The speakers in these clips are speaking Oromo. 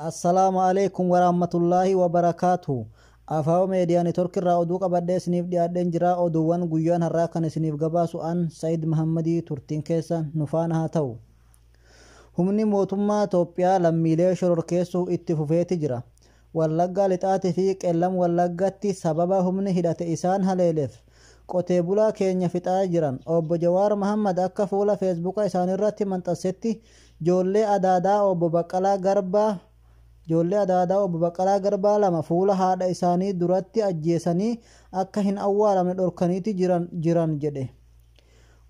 Assalamu alaikum warahmatullahi wabarakatuh. Afaawo meediyaa neetwork irraa oduu qabadhee isiniif dhiyaadheen jira. Oduuwwan guyyaan har'aa kan isiniif gabaasu an Said Muhammadii turtiin keessa nu faana haa ta'u. Humni mootummaa Itoophiyaa lammiilee shororkeessuu itti fufeeti jira. Wallaggaa lixaatii fi qeellam wallaggaatti sababa humni hidhate isaan haleeleef qotee bulaa keenya fixaa jiran obbo Jawaar Muhammad akka fuula feesbuuka isaaniirratti maxxansetti ijoollee adaadaa obbo Baqqalaa Garbaa lama fuula haadha isaanii duratti ajjeesanii akka hin awwaalamne dhorkaniiti jiran jedhe.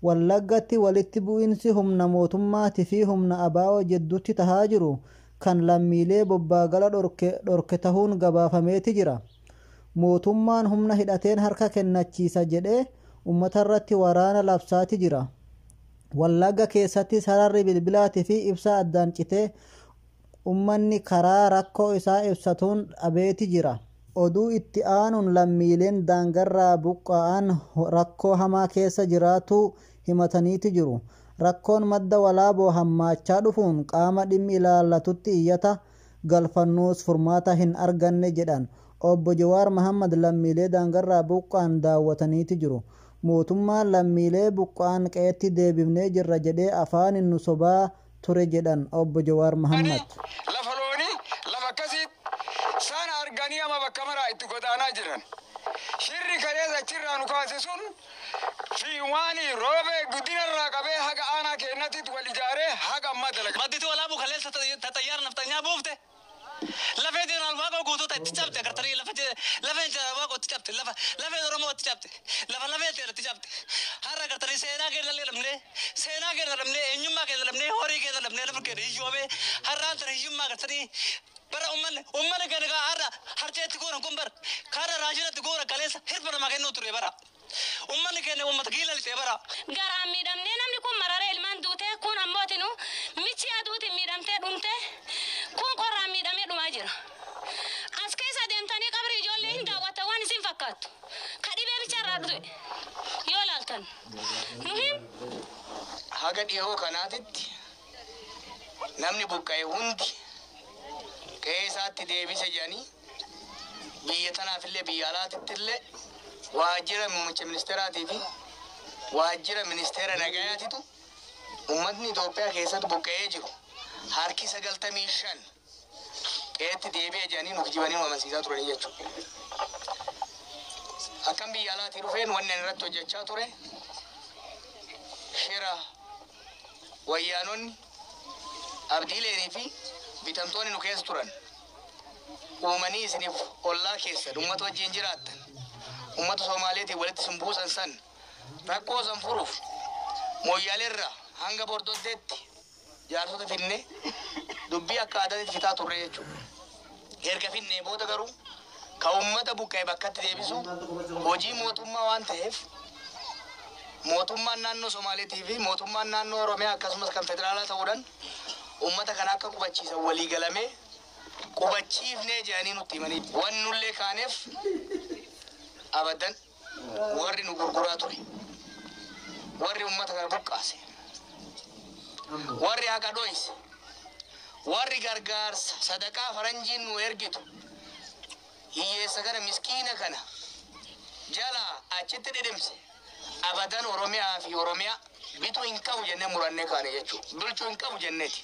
Wallaggatti walitti bu'iinsi humna mootummaatii fi humna abaa'oo jidduutti tahaa jiru kan lammiilee bobbaagala dhorke tahuun gabaafameeti jira. Mootummaan humna hidhateen harka kennachiisa jedhee uummatarratti waraana labsaati jira. Wallagga keessatti sararri bilbilaatii fi ibsaa addaan citee ummanni karaa rakkoo isaa ibsatuun dhabeeti jira. Oduu itti aanuun lammiileen daangarraa buqqa'an rakkoo hamaa keessa jiraatu himataniiti jiru. Rakkoon madda walaaboo hammaachaa dhufuun qaama dhimmi ilaallatutti iyyata galfannuus furmaata hin arganne jedhan. Obbo Jawaar Muhammad lammiilee daangarraa buqqa'an daawwataniiti jiru. Mootummaan lammiilee buqqa'an qeetti deebifnee jirra jedhee afaan nu sobaa ture jedhan Obbo Jawaar Muhammad. Lafa loonii lafa akkasii sana arganii ama bakka maraa itti godaanaa jiran. Shirri kaleessa achirraa nu kaase sun fiiwaanii roobee guddinarraa qabee haga aanaa keenyatti wal ijaaree haga ammaa dalaga. Madditi walaabuu kaleessa taxayyaara naftanyaa buufte. Lafee diinaan waaqa guutuuta itti cabte agartanii lafeen waaqa itti cabte lafee oromoo itti cabte lafee teera itti cabte har'a agartanii seenaa keessa lamnee eenyummaa keessa lamnee horii keessa lamnee lafa keessa hiyyoomee har'aan tana hiyyummaa agartanii bara ummanni keenya kaa har'a harceetti goora kun bara kaara raajinatti goora kaleessa hirba namaa kennuu ture bara ummanni keenya ummata giila lixee bara. Garaan miidhamnee namni kun mararee ilmaan duutee kun ammootinu michi aduutiin miidhamtee dhumtee kun qorraan miidhamee dhumaa jira. As keessa deemtanii qabri ijoollee hin daawwatta waan isin fakkaattu. Kadhibee bicharraa dhufe yoo laaltan nuhim. Haga dhiyoo kanaatitti namni buqqa'e hundi qe'ee isaatti deebise jedhanii biyya tanaafillee biyya alaatittillee waajjira muummicha ministeeraatii fi waajjira ministeera nagayaatitu uummatni Itoophiyaa keessatti buqqa'ee jiru harki 95 qe'eetti deebi'e jedhanii nuuf jibanii amansiisaa turanii jechuudha. Akkam biyya alaatii dhufeen wanni irratti hojjechaa ture shira wayyaanonni abdiileenii fi bitamtoonni nu keessa turan uumanii isiniif ollaa keessa uummata wajjin jiraattan uummata Somaaleetiin walitti isin buusan san rakkoo san furuuf mooyyaaleerraa hanga bordoddeetti jaarsota finne dubbii akka aadaatti fitaa turre jechuudha. Erga finnee booda garuu ka uummata buqqa'e bakkatti deebisu hojii mootummaa waan ta'eef mootummaan naannoo Somaaleetii fi mootummaan naannoo Oromiyaa akkasumas kan federaalaa ta'uudhaan uummata kana akka qubachiisan walii galamee qubachiifnee jedhanii nutti himanii waan nullee kaaneef abadan warri nu gurguraa ture warri uummata kana buqqaase warri haqa dhoyse warri gargaarsa sadaqaa faranjiin nu ergitu hiyyeessa kana miskiina kana jalaa achitti dhidhimse abadan Oromiyaa fi Oromiyaa bituu hin qabu jennee murannee kaane jechuudha. Bulchuu hin qabu jenneeti.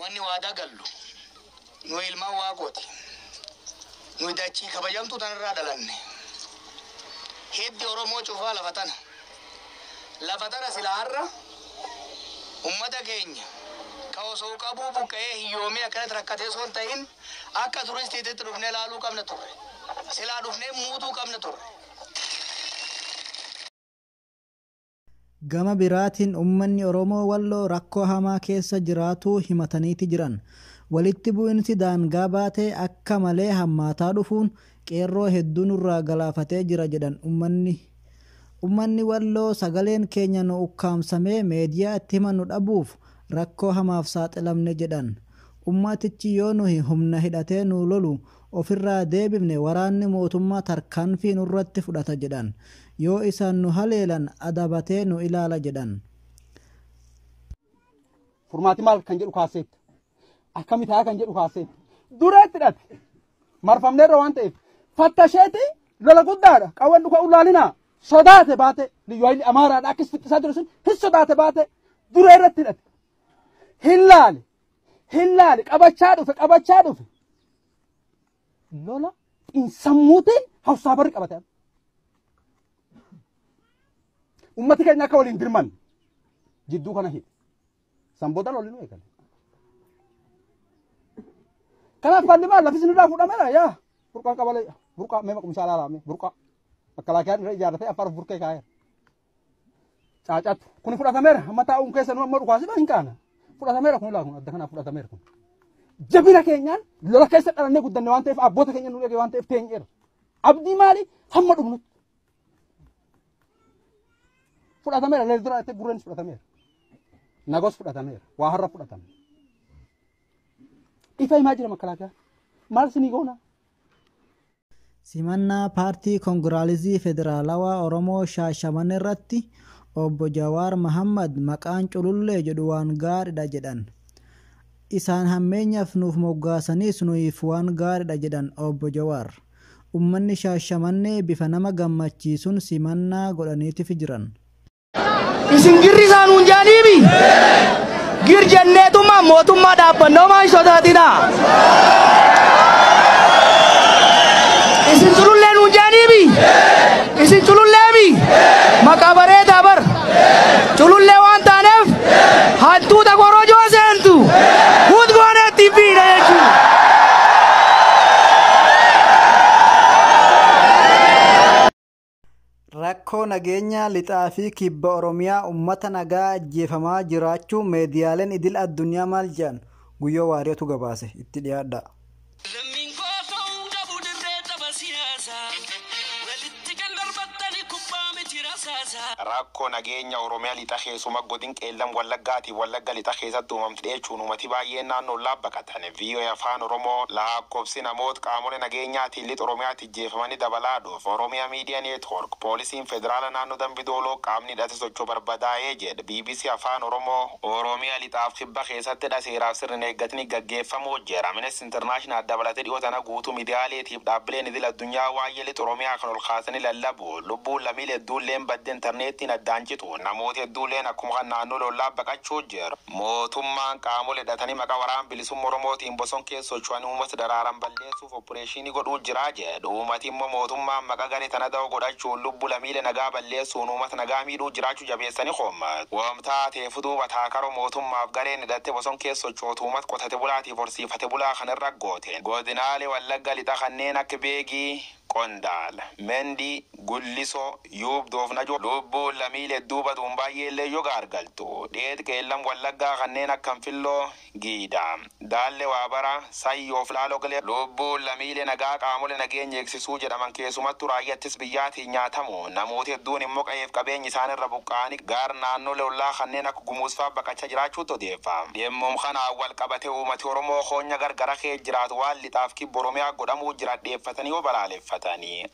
Wanni waadaa gallu nu ilmaan waaqooti. Nu dachii kabajamtuu tanarraa dhalanne. Hiddi Oromoo cufaa lafa tana. Lafa tana sila har'a uummata keenya ka osoo qabuu buqqa'ee hiyyoomee akkanatti rakkatee osoo hin ta'in akka turistiitti dhufnee laaluu qabna turre. Silaa dhufnee muutuu qabna turre. Gama biraatiin uummanni Oromoo Walloo rakkoo hamaa keessa jiraatu himataniiti jiran. Walitti bu'iinsi daangaa baatee akka malee hammaataa dhufuun qeerroo hedduu nurraa galaafatee jira jedhan uummanni Walloo sagaleen keenya nu ukkaamsamee meediyaa itti himannu dhabuuf rakkoo hamaaf saaxilamne jedhan. Ummatichi yoo nuhi humna hidhatee nu lolu ofirraa deebifne waraanni mootummaa tarkaanfii nurratti fudhata jedhan. Yoo isaan nu haleelan adabatee nu ilaala jedhan. furmaati maal kan jedhu kaaseet akkamitti haa kan jedhu kaaseet dureetti dhate marfamneerra waan ta'eef fattasheeti lola guddaadha qawwan dhuka ulaalinaa sodaate baate liyyu hayli amaaraadha akkis fixxisaa jiru sun hin sodaate baate dureerratti dhate hin laale qabachaa dhufe lola insammuutiin hawsaa barri qabate ummati keenya akka waliin dirman jidduu kana hidhe sanbooda lolli nu eegale kanaaf falli maal lafis nurraa fudhameera yaa burqaan qabalee burqaa mee maqumsaa laalame burqaa makalaakiyaan irra ijaarratee afar burqee kaa'eera caacattu kun fudhatameera amma taa'uun keessa nu amma dhukaasiba hin kaana fudhatameera kun laa kun adda kanaaf fudhatameera kun jabina keenyaan lola keessa dhalannee guddanne waan ta'eef abboota keenya nu eege waan ta'eef teenyeera abdii maali hamma dhumnutti fudhatameera lees dura itti burreenis fudhatameera nagos fudhatameera waa har'a fudhatame ifa himaa jira makalaakiyaan maal sinii goona simannaa paartii koongiraalizii federaalawaa Oromoo Shaashamannee irratti obbo Jawaar Mahammad maqaan culullee jedhu waan gaariidha jedhan. Isaan hammeenyaaf nuuf moggaasaniis nuyiif waan gaariidha jedhan obbo Jawaar. Uummanni Shaashamannee bifa nama gammachiisuun simannaa godhaniitiif jiran. Isin girri isaan hunjaaniibi gir jenneetuma mootummaa dhaabbannoo maan sodaatina. Isin culullee hunjaaniibi isin cululleemi maqaa bareedaa bar culullee waan taaneef hantuuta korojoo seentu hut gooneetti fiidha jechuudha. Rakkoo nageenya lixaa fi kibba Oromiyaa uummata nagaa ajjeefamaa jiraachuu meediyaaleen idil addunyaa maal jedhan guyyoo waariyatu gabaase itti dhiyaadha. Rakkoo nageenya Oromiyaa lixa keessuma godin qeellam wallaggaati wallagga lixa keessatti uumamte jechuun uummati baay'een naannoo baqatan VOA afaan Oromoo lakkoofsi namoota qaamolee nageenyaatiin lixa Oromiyaatti ajjeefamanii dabalaa dhufu Oromiyaa Miidiyaa Neetwoork poolisiin federaala naannoo Dambidooloo qaamni hidhate sochoo barbadaa'ee jedha BBC afaan Oromoo Oromiyaa lixaaf kibba keessatti seeraaf sirni eeggatanii gaggeeffamuu jira Amnesty International dabalatee dhiyootana guutuu miidiyaaleetiif dhaabbileen idil addunyaa waa'ee lixa Oromiyaa kan ol kaasanii lallabu lubbuun lammiilee hedduulleen badde interneetiin addaanchitu namoota hedduulleen akkuma kan naannoo lollaa baqachuu jira mootummaan qaamolee hidhatanii maqaa waraana bilisummaa Oromootiin bosona keessa socho'an uummata daraaran balleessuuf opereeshinii godhuu jira jedhu uummati immoo mootummaan maqaa garee tana da'oo godhachuun lubbuu lammiilee nagaa balleessuun uummata nagaa miidhuu jiraachuu jabeessanii hoomatu wamtaa teefutuu bataakaroo mootummaaf gareen hidhatte bosona keessa sochootu uummata qotate bulaatiif horsiifate bulaa kanarra gooteen godinaalee wallagga lixa kanneen akka beegii Qondaala Mendi Gulliso Yuub Doofnajo lubbuun lammiilee duuba baay'eellee yoo gargaltu dheet qeellam wallaggaa kanneen akka Filloo Giida Daalle Waabara Sayyoo Filaaloo Galee lubbuun lammiilee nagaa qaamolee nageenya eegsisuu jedhaman keessumattuu raayyaattis biyyaatiin nyaatamu namoota hedduun immoo qabeef qabeenyi isaanirra buqqaanii gaar naannoo lollaa kanneen akka gumuusfaa baqachaa jiraachuutu odeeffama dhimmoom kanaan wal qabate uummati Oromoo hoonya gargara kee jiraatu waan lixaaf kibba Oromiyaa godhamuu jiraadheeffatanii yoo balaaleffatan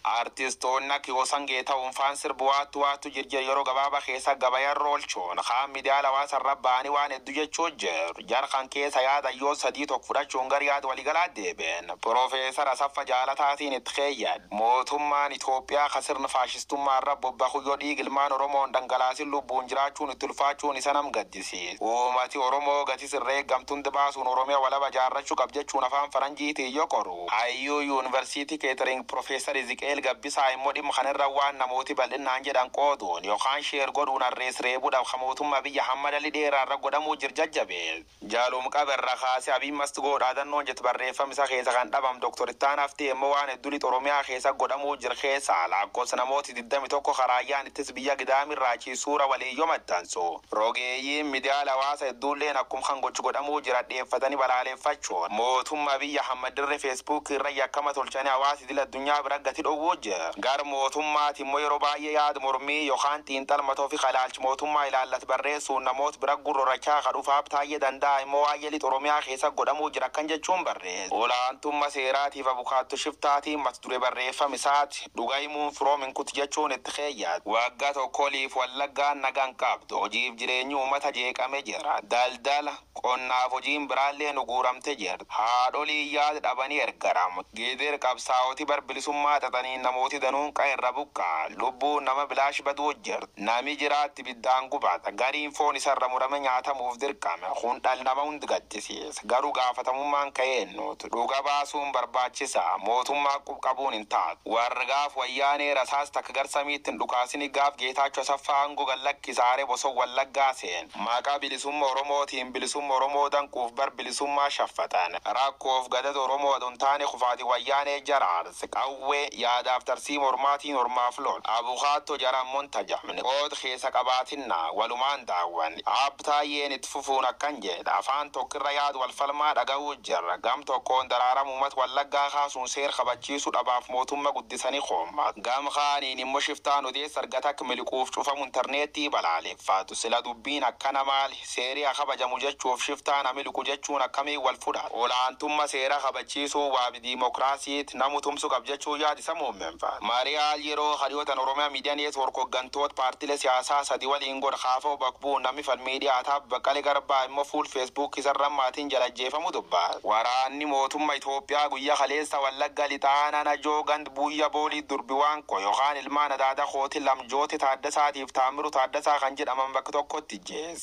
artistoonni akka Yoosan Geetaahuun faan sirbu waattu jirjir yeroo gabaabaa keessa gabayaan roolchuun kaan miidiyaa hawaasarra ba'anii waan hedduu jechuu jiru jarkan keessa yaada yoo sadii tokko fudhachuun gara yaada waliigalaa deebiin Profeesar Asaffaa Jaalataatiin itti keeyyan mootummaan Itoophiyaa kan sirna faashistummaarra bobba'u yoo dhiigilmaan Oromoon dhangalaasin lubbuun jiraachuun itti ulfaachuun isa nam gaddisiisa uummati Oromoo gatii sirree gamtuun baasuun Oromiyaa walaba jaarrachuu qab jechuun afaan Faranjiitiin yoo qoru Hayyuu Yuunivarsiitii Keetering Profeesar Ezekiel Gabbisaa immoo dhimma kanarra waan namooti bal'inaan jedhan qooduun yookaan sheer godhuun arrees reebuudhaaf mootummaa biyya Hamad Ali dheeraarra godhamuu jajjabe jaalum qaberra kaasee abiin mastigoo dhaadannoon jet barreeffam isa keessa kan dhabam Dr. Ittaan Haftee immoo waan hedduu Oromiyaa keessa godhamuu jir keessa lakkoofsa namooti 21 karaayyaan ittis biyya gidaamirraa suura waliiyyoo maxxansu rogeeyyiin miidiyaa hawaasa hedduulleen akkuma kan gochu godhamuu jira dheeffatanii balaaleffachuun mootummaa biyya Hamad dirree Facebook irra yakkama tolchanii hawaasi idil addunyaa bira gati dhowwuu jira gar mootummaati immoo yeroo baay'ee yaada mormii yookaan waan xiinxalmatoo fi qalaalchi mootummaa ilaallat barreessuun namoota bira gurrachaa kadhufaaf taayee danda'a immoo waayyeeli Oromiyaa keessa godhamuu jira kan jechuun barreessa. Olaantummaa seeraatiif abukaattu shiftaatiin mata duree barreeffame isaati dhugaimuun firoomin kuti jechuun itti keeyyaatu. Waggaa tokkoliif Wallaggaan nagaan qabdu hojiif jireenyi uummata jeeqame jira. Daldala qonnaaf hojiin biraallee nuguuramte jira. Haadholii yaada dhabanii ergaram. Geeder qabsaa'ooti barbilisummaa xaxanii namooti danuun qa'irra buqqaa. Lubbuun nama bilaash baduu jira. Nami jiraatti biddaan gubata. Gariin foon isarra murame nyaatamuuf dirqame. Kun dhala nama hundi gaddisiisa. Garuu gaafatamummaan ka'eennuutu. Dhuga baasuun barbaachisa. Mootummaa qabuun hin taatu. Warri gaaf wayyaanee rasaas takka garsamiitti hin dhukaasini gaaf Geetaachoo Asaffaa hangoo gallakkisaaree bosoo Wallaggaa seen. Maqaa bilisummaa Oromootiin bilisummaa Oromoo danquuf bar bilisummaa shaffatan. Rakkoof gadada Oromoo adon taane kufaati wayyaanee jaraarse. Qawwee yaadaaf tarsiima ormaatiin ormaaf lol. Abukaatto jaran montajamne. Qood keessa qabaatinna walumaan daawwan. Abtaayyeen itti fufuun akkan jedha. Afaan tokkirra yaadu walfalmaa dhaga'uu jirra. Gam tokkoon daraaram uummata Wallaggaa kaasuun seer kabachiisuu dhabaaf mootummaa guddisanii qoommat. Gam kaaniin immoo shiftaan odeessa argata akka milikuuf cufamu intarneetii balaaleffatu. Sila dubbiin akkana maali? Seerii kabajamu jechuuf shiftaan miliku jechuun akkamii wal fudhata. Olaantummaa seera kabachiisuu waabi diimokiraasiit namu tumsu qab jechuu yaadisa muummeenfa. Mariyaal yeroo hariyootan Oromiyaa miidiyaan neetwoork hooggantoota paartilee siyaasaa sadii waliin godha kaafoo bakbuun namni fal miidiyaataaf Baqqalee Garbaa immoo fuul feesbuuk isarra maatiin jala ajjeefamu dubbata. Waraanni mootummaa Itoophiyaa guyyaa kaleessa Wallagga lixaanaan ajoo gand buyya boolii durbi waanko yookaan ilmaan adaada kooti lamjooti Taaddasaatiif Taamiru Taaddasaa kan jedhaman bakka tokkotti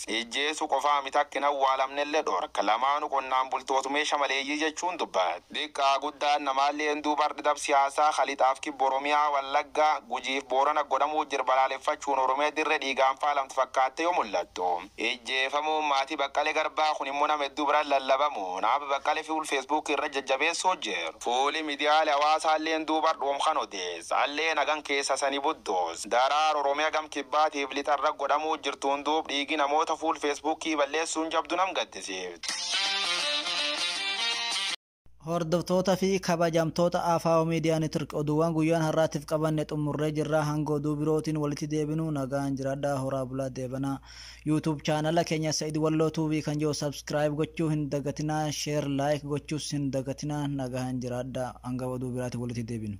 ijjeesu qofaa mitakkin awwaalamnellee dhorka lamaanu qonnaan bultootu meesha maleeyyii jechuun dubbata. Diqqaa guddaan namaallee duubar dhidab siyaasaa kalixaaf kibba Oromiyaa Wallaggaa Gujiif Boorana godhamuu jira balaaleffachuun Oromiyaa dirree dhiigaan faalamtu fakkaatte yoo mul'attu. Ijjeefamuun maatii Baqqalee Garbaa kun immoo nama hedduu biraan lallabamu. Naaf Baqqalee fuul feesbuuk irra jajjabeessoo jiru. Fuuli miidiyaalee hawaasaalleen duubar dhoomkan odeessa. Allee nagan keessa sanii buddoos. Daraar Oromiyaa gam kibbaatiif lixarra godhamuu jirtuun duub dhiigi namoota fuul feesbuukii balleessuun jabdu nam gaddisiifti. Hordoftoota fi kabajamtoota AFO Media Network oduuwwan guyyaan har'aatiif qabanne xumurree jirra hanga oduu birootiin walitti deebinu nagaan jiraadhaa horaa bulaa deebanaa. YouTube chaanala keenya Said Walloo TV kan jiru subscribe gochuu hin dagatinaa, share like gochuus hin dagatinaa nagaan jiraadhaa hanga oduu biraatiin walitti deebinu.